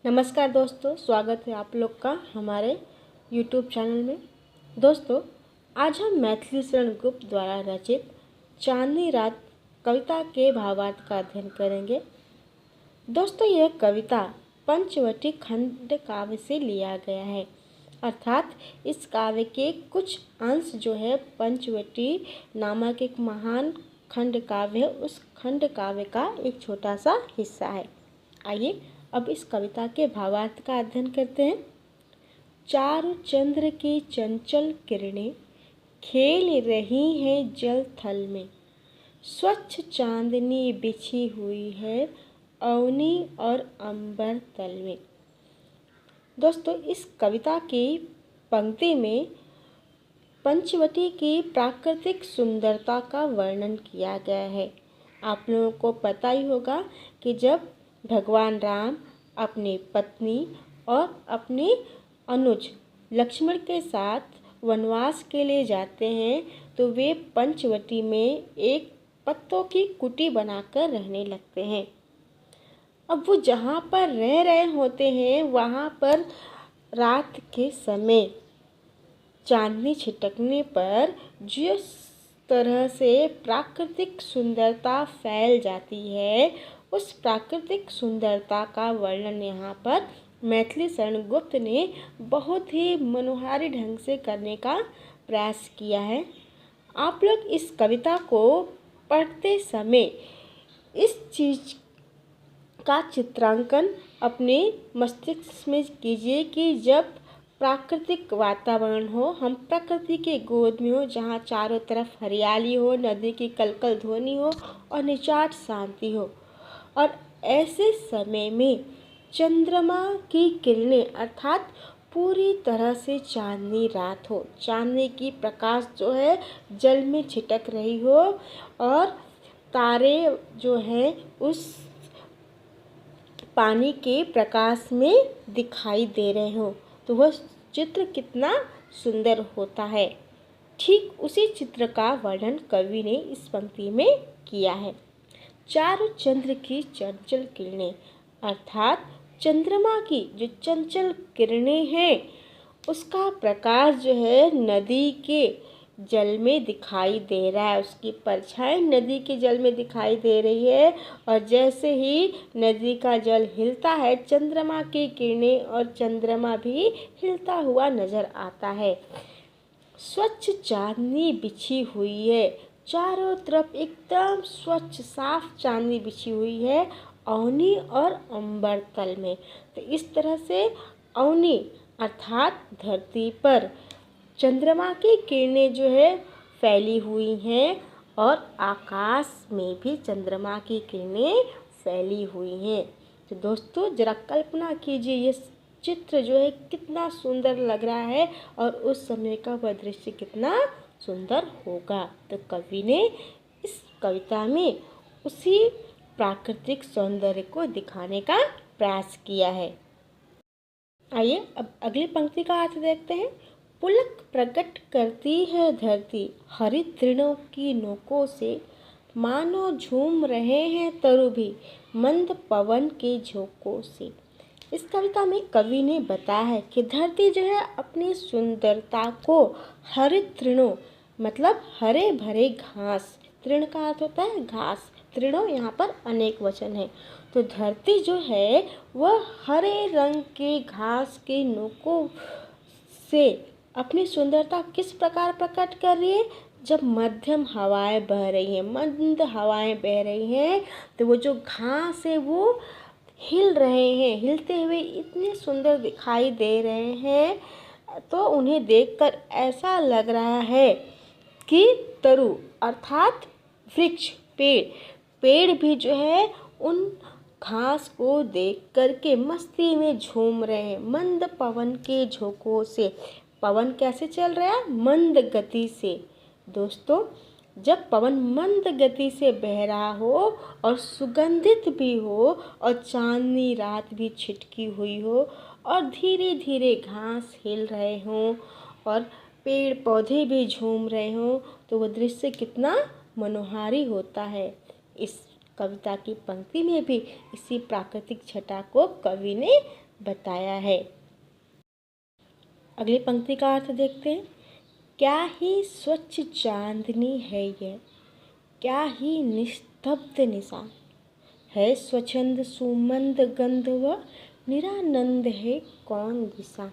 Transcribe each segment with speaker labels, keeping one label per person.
Speaker 1: नमस्कार दोस्तों, स्वागत है आप लोग का हमारे YouTube चैनल में। दोस्तों, आज हम मैथिली शरण गुप्त द्वारा रचित चांदनी रात कविता के भावार्थ का अध्ययन करेंगे। दोस्तों, यह कविता पंचवटी खंड काव्य से लिया गया है, अर्थात इस काव्य के कुछ अंश जो है पंचवटी नामक एक महान खंड काव्य है, उस खंड काव्य का एक छोटा सा हिस्सा है। आइए अब इस कविता के भावार्थ का अध्ययन करते हैं। चारु चंद्र की चंचल किरणें खेल रही हैं जल थल में, स्वच्छ चांदनी बिछी हुई है अवनी और अंबर तल में। दोस्तों, इस कविता की पंक्ति में पंचवटी की प्राकृतिक सुंदरता का वर्णन किया गया है। आप लोगों को पता ही होगा कि जब भगवान राम अपनी पत्नी और अपने अनुज लक्ष्मण के साथ वनवास के लिए जाते हैं तो वे पंचवटी में एक पत्तों की कुटी बनाकर रहने लगते हैं। अब वो जहाँ पर रह रहे होते हैं वहाँ पर रात के समय चांदनी छिटकने पर जिस तरह से प्राकृतिक सुंदरता फैल जाती है, उस प्राकृतिक सुंदरता का वर्णन यहाँ पर मैथिली शरण गुप्त ने बहुत ही मनोहारी ढंग से करने का प्रयास किया है। आप लोग इस कविता को पढ़ते समय इस चीज़ का चित्रांकन अपने मस्तिष्क में कीजिए कि जब प्राकृतिक वातावरण हो, हम प्रकृति के गोद में हो, जहाँ चारों तरफ हरियाली हो, नदी की कलकल ध्वनि हो और निचाट शांति हो, और ऐसे समय में चंद्रमा की किरणें अर्थात पूरी तरह से चांदनी रात हो, चांदनी की प्रकाश जो है जल में छिटक रही हो और तारे जो हैं उस पानी के प्रकाश में दिखाई दे रहे हो, तो वह चित्र कितना सुंदर होता है। ठीक उसी चित्र का वर्णन कवि ने इस पंक्ति में किया है। चारु चंद्र की चंचल किरणें अर्थात चंद्रमा की जो चंचल किरणें हैं उसका प्रकाश जो है नदी के जल में दिखाई दे रहा है, उसकी परछाई नदी के जल में दिखाई दे रही है, और जैसे ही नदी का जल हिलता है चंद्रमा की किरणें और चंद्रमा भी हिलता हुआ नजर आता है। स्वच्छ चांदनी बिछी हुई है, चारों तरफ एकदम स्वच्छ साफ चांदनी बिछी हुई है अवनी और अंबर तल में। तो इस तरह से अवनी अर्थात धरती पर चंद्रमा की किरणें जो है फैली हुई हैं और आकाश में भी चंद्रमा की किरणें फैली हुई हैं। तो दोस्तों, जरा कल्पना कीजिए ये चित्र जो है कितना सुंदर लग रहा है और उस समय का वह दृश्य कितना सुंदर होगा। तो कवि ने इस कविता में उसी प्राकृतिक सौंदर्य को दिखाने का प्रयास किया है। आइए अब अगली पंक्ति का अर्थ देखते हैं। पुलक प्रकट करती है धरती हरित तृणों की नोकों से, मानो झूम रहे हैं तरु भी मंद पवन के झोंकों से। इस कविता में कवि ने बताया है कि धरती जो है अपनी सुंदरता को हरित तृणों मतलब हरे भरे घास, तृण का अर्थ होता है घास, तृणों यहाँ पर अनेक वचन है, तो धरती जो है वह हरे रंग के घास के नोकों से अपनी सुंदरता किस प्रकार प्रकट कर रही है। जब मध्यम हवाएं बह रही हैं, मंद हवाएं बह रही हैं, तो वो जो घास है वो हिल रहे हैं, हिलते हुए इतने सुंदर दिखाई दे रहे हैं, तो उन्हें देखकर ऐसा लग रहा है कि तरु अर्थात वृक्ष पेड़ भी जो है उन घास को देख करके मस्ती में झूम रहे हैं मंद पवन के झोंकों से। पवन कैसे चल रहा है? मंद गति से। दोस्तों, जब पवन मंद गति से बह रहा हो और सुगंधित भी हो और चांदनी रात भी छिटकी हुई हो और धीरे धीरे घास हिल रहे हों और पेड़ पौधे भी झूम रहे हों, तो वह दृश्य कितना मनोहारी होता है। इस कविता की पंक्ति में भी इसी प्राकृतिक छटा को कवि ने बताया है। अगली पंक्ति का अर्थ देखते हैं। क्या ही स्वच्छ चांदनी है यह, क्या ही निस्तब्ध निशा, है स्वच्छंद सुमंद गंध व निरानंद है कौन दिशा।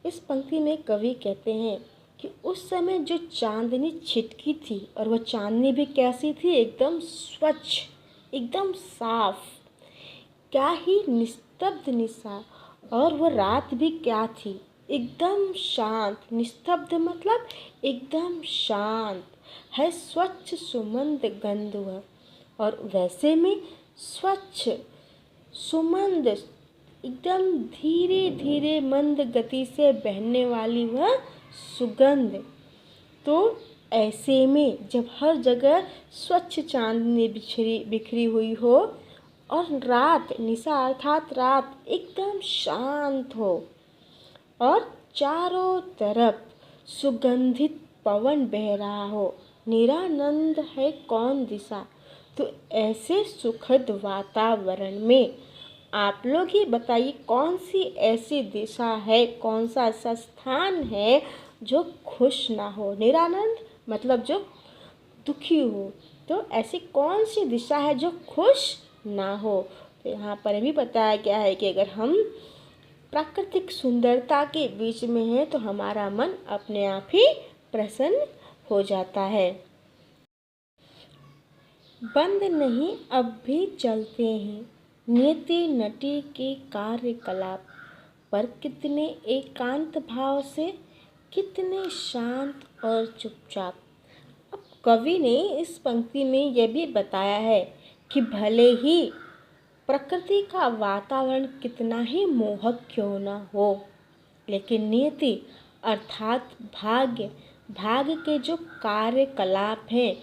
Speaker 1: इस पंक्ति में कवि कहते हैं कि उस समय जो चांदनी छिटकी थी, और वह चांदनी भी कैसी थी, एकदम स्वच्छ, एकदम साफ, क्या ही निस्तब्ध निशा, और वह रात भी क्या थी, एकदम शांत। निस्तब्ध मतलब एकदम शांत, है स्वच्छ सुमंद गंध वह, और वैसे में स्वच्छ सुमंद, एकदम धीरे धीरे मंद गति से बहने वाली वह सुगंध। तो ऐसे में जब हर जगह स्वच्छ चांदनी बिखरी हुई हो, और रात निशा अर्थात रात एकदम शांत हो, और चारों तरफ सुगंधित पवन बह रहा हो, निरानंद है कौन दिशा। तो ऐसे सुखद वातावरण में आप लोग ही बताइए कौन सी ऐसी दिशा है, कौन सा ऐसा स्थान है जो खुश ना हो। निरानंद मतलब जो दुखी हो, तो ऐसी कौन सी दिशा है जो खुश ना हो। तो यहाँ पर भी बताया गया है कि अगर हम प्राकृतिक सुंदरता के बीच में हैं तो हमारा मन अपने आप ही प्रसन्न हो जाता है। बंद नहीं अब भी चलते हैं नियति नटी के कार्यकलाप, पर कितने एकांत भाव से, कितने शांत और चुपचाप। अब कवि ने इस पंक्ति में यह भी बताया है कि भले ही प्रकृति का वातावरण कितना ही मोहक क्यों ना हो, लेकिन नियति अर्थात भाग्य के जो कार्यकलाप हैं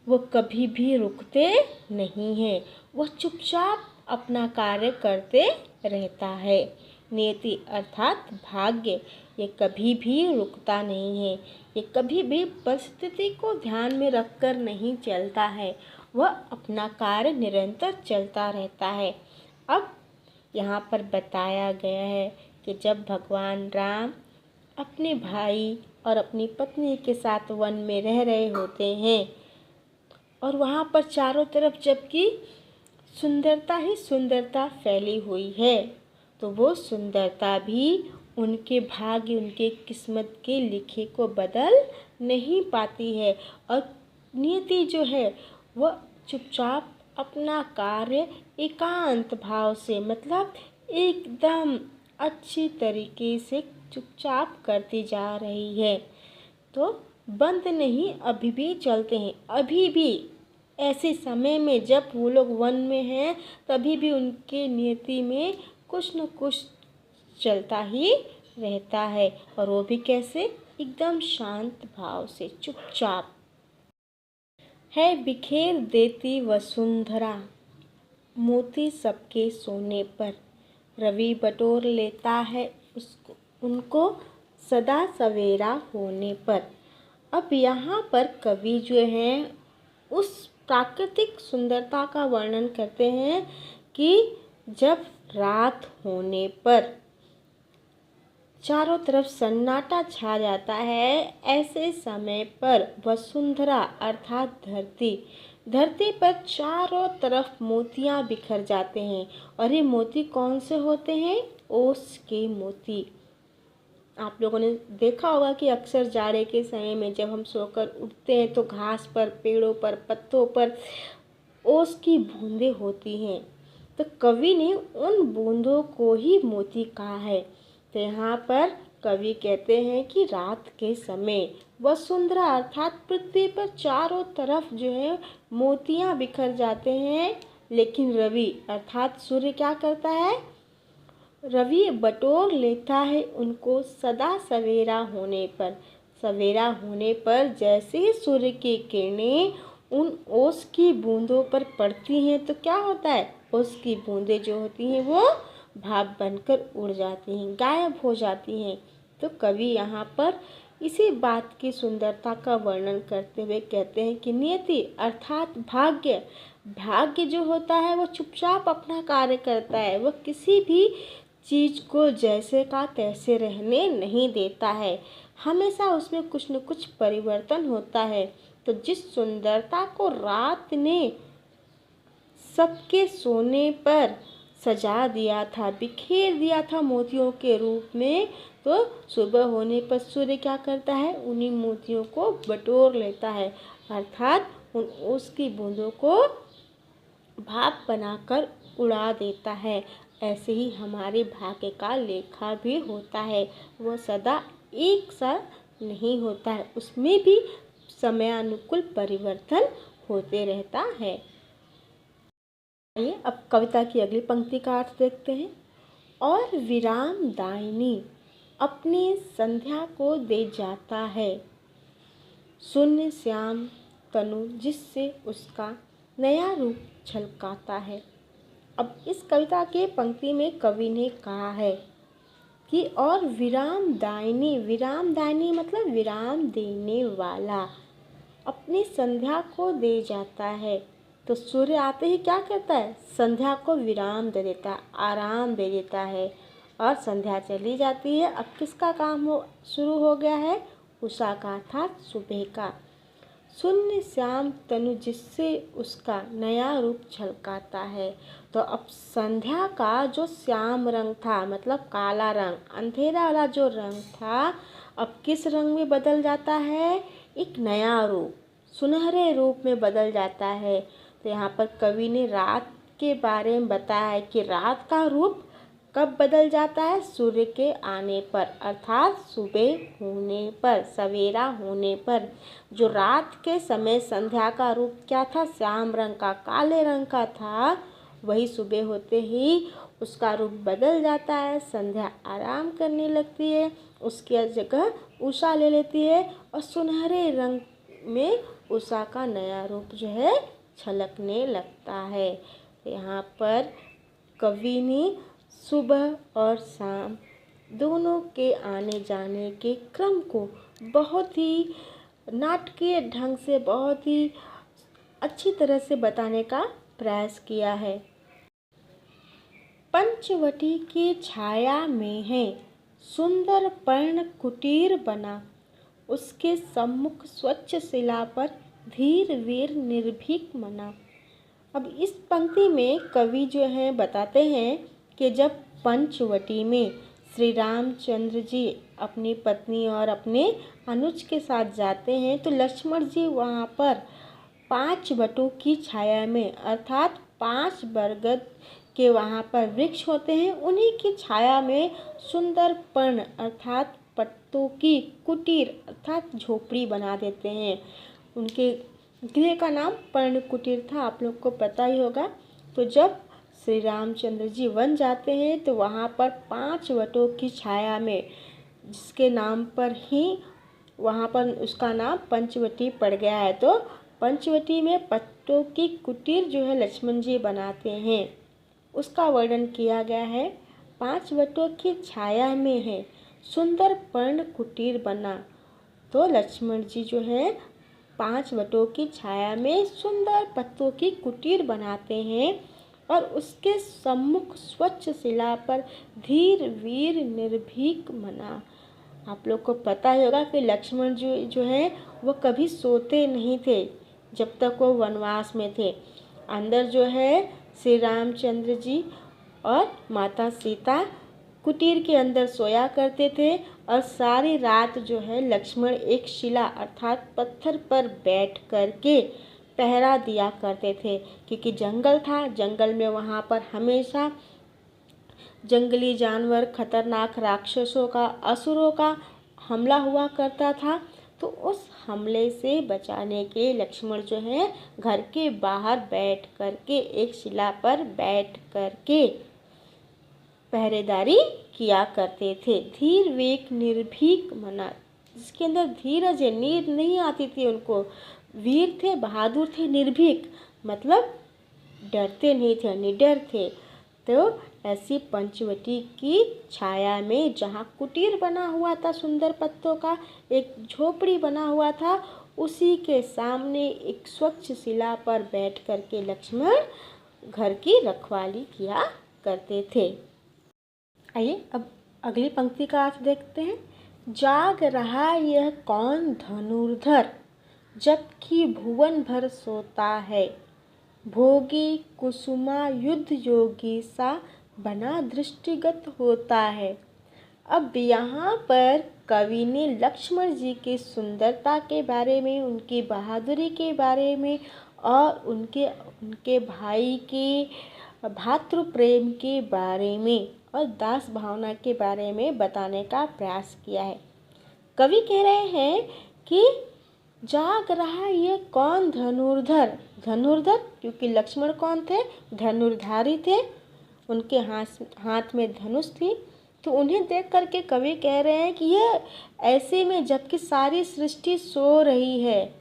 Speaker 1: वो कभी भी रुकते नहीं हैं, वह चुपचाप अपना कार्य करते रहता है। नियति अर्थात भाग्य, ये कभी भी रुकता नहीं है, ये कभी भी परिस्थिति को ध्यान में रखकर नहीं चलता है, वह अपना कार्य निरंतर चलता रहता है। अब यहाँ पर बताया गया है कि जब भगवान राम अपने भाई और अपनी पत्नी के साथ वन में रह रहे होते हैं, और वहाँ पर चारों तरफ जबकि सुंदरता ही सुंदरता फैली हुई है, तो वो सुंदरता भी उनके भाग्य, उनके किस्मत के लिखे को बदल नहीं पाती है। और नियति जो है वह चुपचाप अपना कार्य एकांत भाव से, मतलब एकदम अच्छी तरीके से चुपचाप करती जा रही है। तो बंद नहीं अभी भी चलते हैं, अभी भी ऐसे समय में जब वो लोग वन में हैं तभी भी उनके नियति में कुछ न कुछ चलता ही रहता है, और वो भी कैसे, एकदम शांत भाव से चुपचाप। है बिखेर देती वसुंधरा मोती सबके सोने पर, रवि बटोर लेता है उनको सदा सवेरा होने पर। अब यहाँ पर कवि जो हैं उस प्राकृतिक सुंदरता का वर्णन करते हैं कि जब रात होने पर चारों तरफ सन्नाटा छा जाता है, ऐसे समय पर वसुंधरा अर्थात धरती पर चारों तरफ मोतियां बिखर जाते हैं। और ये मोती कौन से होते हैं? ओस के मोती। आप लोगों ने देखा होगा कि अक्सर जाड़े के समय में जब हम सोकर उठते हैं तो घास पर, पेड़ों पर, पत्तों पर ओस की बूंदें होती हैं। तो कवि ने उन बूंदों को ही मोती कहा है। तो यहाँ पर कवि कहते हैं कि रात के समय वसुंधरा अर्थात पृथ्वी पर चारों तरफ जो है मोतियाँ बिखर जाते हैं, लेकिन रवि अर्थात सूर्य क्या करता है? रवि बटोर लेता है उनको सदा सवेरा होने पर। सवेरा होने पर जैसे ही सूर्य की किरणें उन ओस की बूंदों पर पड़ती हैं तो क्या होता है? ओस की बूंदें जो होती हैं वो भाप बनकर उड़ जाती हैं, गायब हो जाती हैं। तो कवि यहाँ पर इसी बात की सुंदरता का वर्णन करते हुए कहते हैं कि नियति अर्थात भाग्य जो होता है वो चुपचाप अपना कार्य करता है, वह किसी भी चीज़ को जैसे का तैसे रहने नहीं देता है, हमेशा उसमें कुछ न कुछ परिवर्तन होता है। तो जिस सुंदरता को रात ने सबके सोने पर सजा दिया था, बिखेर दिया था मोतियों के रूप में, तो सुबह होने पर सूर्य क्या करता है, उन्हीं मोतियों को बटोर लेता है, अर्थात उन उसकी बूंदों को भाप बनाकर उड़ा देता है। ऐसे ही हमारे भाग्य का लेखा भी होता है, वह सदा एक सा नहीं होता है, उसमें भी समयानुकूल परिवर्तन होते रहता है। आइए अब कविता की अगली पंक्ति का अर्थ देखते हैं। और विराम दायिनी अपनी संध्या को दे जाता है, शून्य श्याम तनु जिससे उसका नया रूप झलकाता है। अब इस कविता के पंक्ति में कवि ने कहा है कि और विराम दायिनी मतलब विराम देने वाला अपनी संध्या को दे जाता है। तो सूर्य आते ही क्या करता है, संध्या को विराम दे देता है, आराम दे देता है और संध्या चली जाती है। अब किसका काम शुरू हो गया है, उषा का अर्थात सुबह का। शून्य श्याम तनु जिससे उसका नया रूप झलकाता है। तो अब संध्या का जो श्याम रंग था मतलब काला रंग, अंधेरा वाला जो रंग था, अब किस रंग में बदल जाता है, एक नया रूप, सुनहरे रूप में बदल जाता है। तो यहाँ पर कवि ने रात के बारे में बताया है कि रात का रूप कब बदल जाता है, सूर्य के आने पर, अर्थात सुबह होने पर, सवेरा होने पर। जो रात के समय संध्या का रूप क्या था, श्याम रंग का, काले रंग का था, वही सुबह होते ही उसका रूप बदल जाता है, संध्या आराम करने लगती है, उसकी जगह उषा ले लेती है और सुनहरे रंग में उषा का नया रूप जो है छलकने लगता है। यहाँ पर कवि ने सुबह और शाम दोनों के आने जाने के क्रम को बहुत ही नाटकीय ढंग से, बहुत ही अच्छी तरह से बताने का प्रयास किया है। पंचवटी की छाया में है सुंदर पर्ण कुटीर बना, उसके सम्मुख स्वच्छ शिला पर धीर वीर निर्भीक मना। अब इस पंक्ति में कवि जो हैं बताते हैं कि जब पंचवटी में श्री रामचंद्र जी अपनी पत्नी और अपने अनुज के साथ जाते हैं तो लक्ष्मण जी वहाँ पर 5 वटों की छाया में, अर्थात 5 बरगद के वहाँ पर वृक्ष होते हैं, उन्हीं की छाया में सुंदर पर्ण अर्थात पत्तों की कुटीर अर्थात झोपड़ी बना देते हैं। उनके गृह का नाम पर्ण कुटीर था, आप लोग को पता ही होगा। तो जब श्री रामचंद्र जी वन जाते हैं तो वहाँ पर 5 वटों की छाया में, जिसके नाम पर ही वहाँ पर उसका नाम पंचवटी पड़ गया है, तो पंचवटी में पत्तों की कुटीर जो है लक्ष्मण जी बनाते हैं, उसका वर्णन किया गया है। 5 वटों की छाया में है सुंदर पर्ण कुटीर बना। तो लक्ष्मण जी जो है 5 वटों की छाया में सुंदर पत्तों की कुटीर बनाते हैं और उसके सम्मुख स्वच्छ शिला पर धीर वीर निर्भीक मना। आप लोग को पता ही होगा कि लक्ष्मण जी जो है वो कभी सोते नहीं थे जब तक वो वनवास में थे। अंदर जो है श्री रामचंद्र जी और माता सीता कुटीर के अंदर सोया करते थे और सारी रात जो है लक्ष्मण एक शिला अर्थात पत्थर पर बैठ करके पहरा दिया करते थे, क्योंकि जंगल था, जंगल में वहाँ पर हमेशा जंगली जानवर, खतरनाक राक्षसों का, असुरों का हमला हुआ करता था। तो उस हमले से बचाने के लक्ष्मण जो है घर के बाहर बैठ करके, एक शिला पर बैठ करके पहरेदारी किया करते थे। धीर वेग निर्भीक मना, जिसके अंदर धीरज है, नींद नहीं आती थी उनको, वीर थे, बहादुर थे, निर्भीक मतलब डरते नहीं थे, निडर थे। तो ऐसी पंचवटी की छाया में जहाँ कुटीर बना हुआ था सुंदर पत्तों का, एक झोपड़ी बना हुआ था, उसी के सामने एक स्वच्छ शिला पर बैठ कर के लक्ष्मण घर की रखवाली किया करते थे। आइए अब अगली पंक्ति का अर्थ देखते हैं। जाग रहा यह कौन धनुर्धर, जबकि भुवन भर सोता है। भोगी कुसुमा युद्ध योगी सा, बना दृष्टिगत होता है। अब यहाँ पर कवि ने लक्ष्मण जी की सुंदरता के बारे में, उनकी बहादुरी के बारे में और उनके भाई के भातृ प्रेम के बारे में और दास भावना के बारे में बताने का प्रयास किया है। कवि कह रहे हैं कि जाग रहा ये कौन धनुर्धर। धनुर्धर क्योंकि लक्ष्मण कौन थे? धनुर्धारी थे, उनके हाथ में धनुष थी। तो उन्हें देख करके कवि कह रहे हैं कि यह ऐसे में जबकि सारी सृष्टि सो रही है,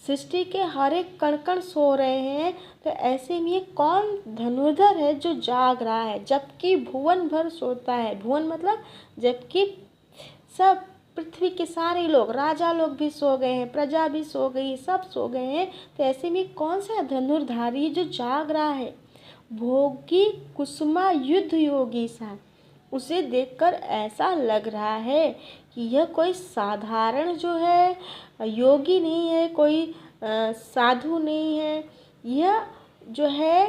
Speaker 1: सृष्टि के हर एक कण कण सो रहे हैं, तो ऐसे में ये कौन धनुर्धर है जो जाग रहा है, जबकि भुवन भर सोता है। भुवन मतलब जबकि सब पृथ्वी के सारे लोग, राजा लोग भी सो गए हैं, प्रजा भी सो गई, सब सो गए हैं, तो ऐसे में कौन सा धनुर्धारी जो जाग रहा है। भोगी कुसुमा युद्ध योगी सा, उसे देखकर ऐसा लग रहा है कि यह कोई साधारण जो है योगी नहीं है, कोई साधु नहीं है, यह जो है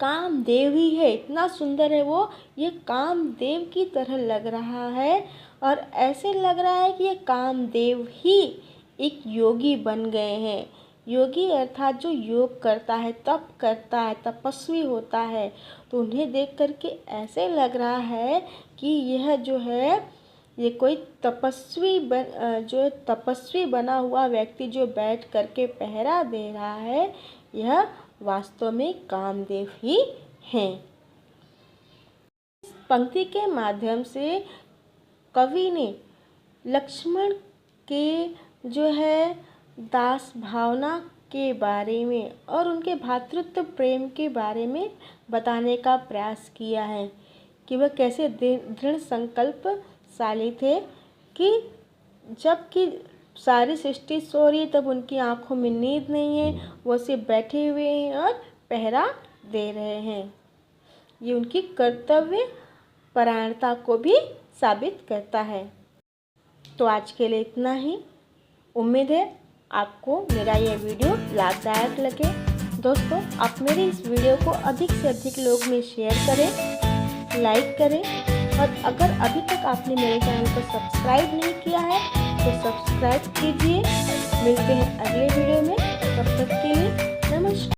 Speaker 1: कामदेव ही है। इतना सुंदर है वो, ये कामदेव की तरह लग रहा है और ऐसे लग रहा है कि ये कामदेव ही एक योगी बन गए हैं। योगी अर्थात जो योग करता है, तप करता है, तपस्वी होता है। तो उन्हें देख करके ऐसे लग रहा है कि यह जो है ये कोई तपस्वी बना हुआ व्यक्ति जो बैठ करके पहरा दे रहा है, यह वास्तव में कामदेव ही हैं। इस पंक्ति के माध्यम से कवि ने लक्ष्मण के जो है दास भावना के बारे में और उनके भ्रातृत्व प्रेम के बारे में बताने का प्रयास किया है कि वह कैसे दृढ़ संकल्पशाली थे कि जबकि सारी सृष्टि सो रही है तब उनकी आंखों में नींद नहीं है, वो सिर्फ बैठे हुए हैं और पहरा दे रहे हैं। ये उनकी कर्तव्य परायणता को भी साबित करता है। तो आज के लिए इतना ही। उम्मीद है आपको मेरा यह वीडियो लाभदायक लगे। दोस्तों, आप मेरे इस वीडियो को अधिक से अधिक लोग में शेयर करें, लाइक करें और अगर अभी तक आपने मेरे चैनल को सब्सक्राइब नहीं किया है तो सब्सक्राइब कीजिए। मिलते हैं अगले वीडियो में, तब तक के लिए नमस्कार।